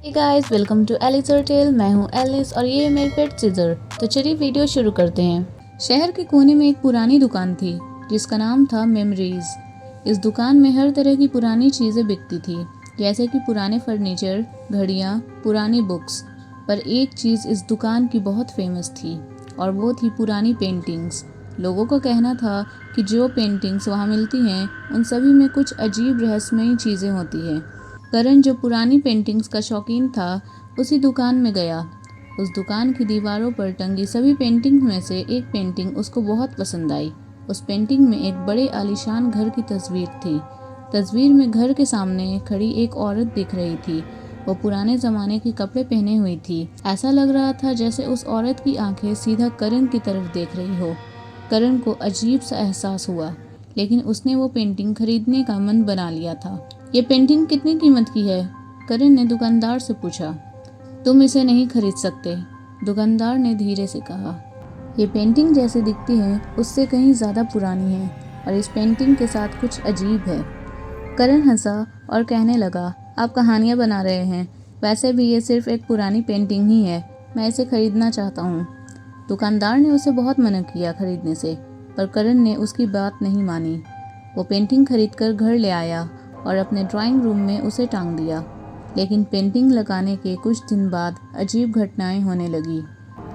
Hey guys, welcome to एलिसर टेल। मैं हूँ एलिस और ये है मेरे पेट सीजर। तो चलिए वीडियो शुरू करते हैं। शहर के कोने में एक पुरानी दुकान थी जिसका नाम था मेमोरीज। इस दुकान में हर तरह की पुरानी चीज़ें बिकती थी, जैसे कि पुराने फर्नीचर, घड़ियाँ, पुरानी बुक्स। पर एक चीज़ इस दुकान की बहुत फेमस थी और वो थी पुरानी पेंटिंग्स। लोगों का कहना था कि जो पेंटिंग्स वहाँ मिलती हैं उन सभी में कुछ अजीब रहस्यमयी चीज़ें होती हैं। करण, जो पुरानी पेंटिंग्स का शौकीन था, उसी दुकान में गया। उस दुकान की दीवारों पर टंगी सभी पेंटिंग्स में से एक पेंटिंग उसको बहुत पसंद आई। उस पेंटिंग में एक बड़े आलीशान घर की तस्वीर थी। तस्वीर में घर के सामने खड़ी एक औरत दिख रही थी। वो पुराने ज़माने के कपड़े पहने हुई थी। ऐसा लग रहा था जैसे उस औरत की आंखें सीधा करण की तरफ देख रही हो। करण को अजीब सा एहसास हुआ, लेकिन उसने वो पेंटिंग खरीदने का मन बना लिया था। ये पेंटिंग कितनी कीमत की है? करण ने दुकानदार से पूछा। तुम इसे नहीं खरीद सकते, दुकानदार ने धीरे से कहा। ये पेंटिंग जैसे दिखती है उससे कहीं ज़्यादा पुरानी है और इस पेंटिंग के साथ कुछ अजीब है। करण हंसा और कहने लगा, आप कहानियाँ बना रहे हैं। वैसे भी ये सिर्फ एक पुरानी पेंटिंग ही है। मैं इसे खरीदना चाहता हूँ। दुकानदार ने उसे बहुत मना किया खरीदने से, पर करण ने उसकी बात नहीं मानी। वो पेंटिंग खरीदकर घर ले आया और अपने ड्राइंग रूम में उसे टांग दिया। लेकिन पेंटिंग लगाने के कुछ दिन बाद अजीब घटनाएं होने लगी।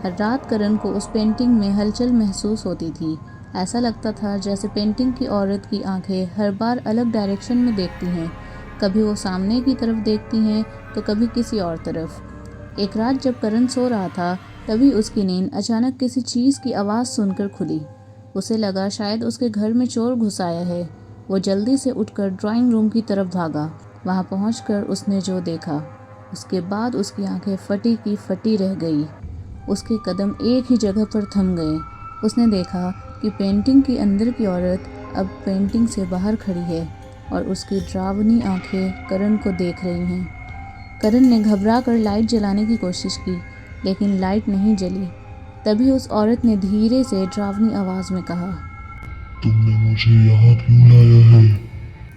हर रात करण को उस पेंटिंग में हलचल महसूस होती थी। ऐसा लगता था जैसे पेंटिंग की औरत की आंखें हर बार अलग डायरेक्शन में देखती हैं। कभी वो सामने की तरफ देखती हैं तो कभी किसी और तरफ। एक रात जब करण सो रहा था, तभी उसकी नींद अचानक किसी चीज़ की आवाज़ सुनकर खुली। उसे लगा शायद उसके घर में चोर घुस आया है। वो जल्दी से उठकर ड्राइंग रूम की तरफ भागा। वहाँ पहुंचकर उसने जो देखा, उसके बाद उसकी आंखें फटी की फटी रह गई। उसके कदम एक ही जगह पर थम गए। उसने देखा कि पेंटिंग के अंदर की औरत अब पेंटिंग से बाहर खड़ी है और उसकी डरावनी आंखें करण को देख रही हैं। करण ने घबरा कर लाइट जलाने की कोशिश की, लेकिन लाइट नहीं जली। तभी उस औरत ने धीरे से डरावनी आवाज़ में कहा, तुमने मुझे यहाँ क्यों लाया है?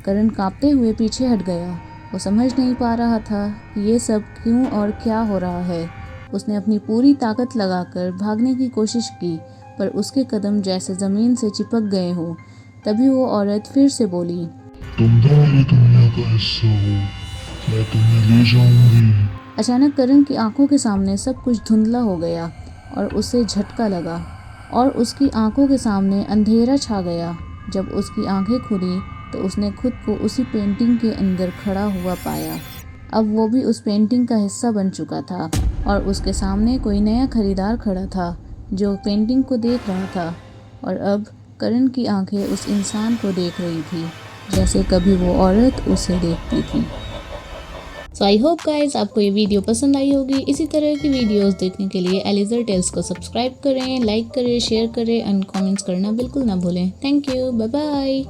करण कांपते हुए पीछे हट गया। वो समझ नहीं पा रहा था कि ये सब क्यों और क्या हो रहा है। उसने अपनी पूरी ताकत लगाकर भागने की कोशिश की, पर उसके कदम जैसे ज़मीन से चिपक गए हो। तभी वो औरत फिर से बोली, तुम मेरी दुनिया का हिस्सा हो, मैं तुम्हें ले जाऊंगी। अचानक करण की आंखों के सामने सब कुछ धुंधला हो गया और उसे झटका लगा और उसकी आंखों के सामने अंधेरा छा गया। जब उसकी आंखें खुली तो उसने खुद को उसी पेंटिंग के अंदर खड़ा हुआ पाया। अब वो भी उस पेंटिंग का हिस्सा बन चुका था और उसके सामने कोई नया खरीदार खड़ा था जो पेंटिंग को देख रहा था। और अब करण की आंखें उस इंसान को देख रही थी जैसे कभी वो औरत उसे देखती थी। सो आई होप गाइस आपको ये वीडियो पसंद आई होगी। इसी तरह की वीडियोस देखने के लिए एलिजर टेल्स को सब्सक्राइब करें, लाइक करें, शेयर करें एंड कमेंट्स करना बिल्कुल ना भूलें। Thank you, bye bye.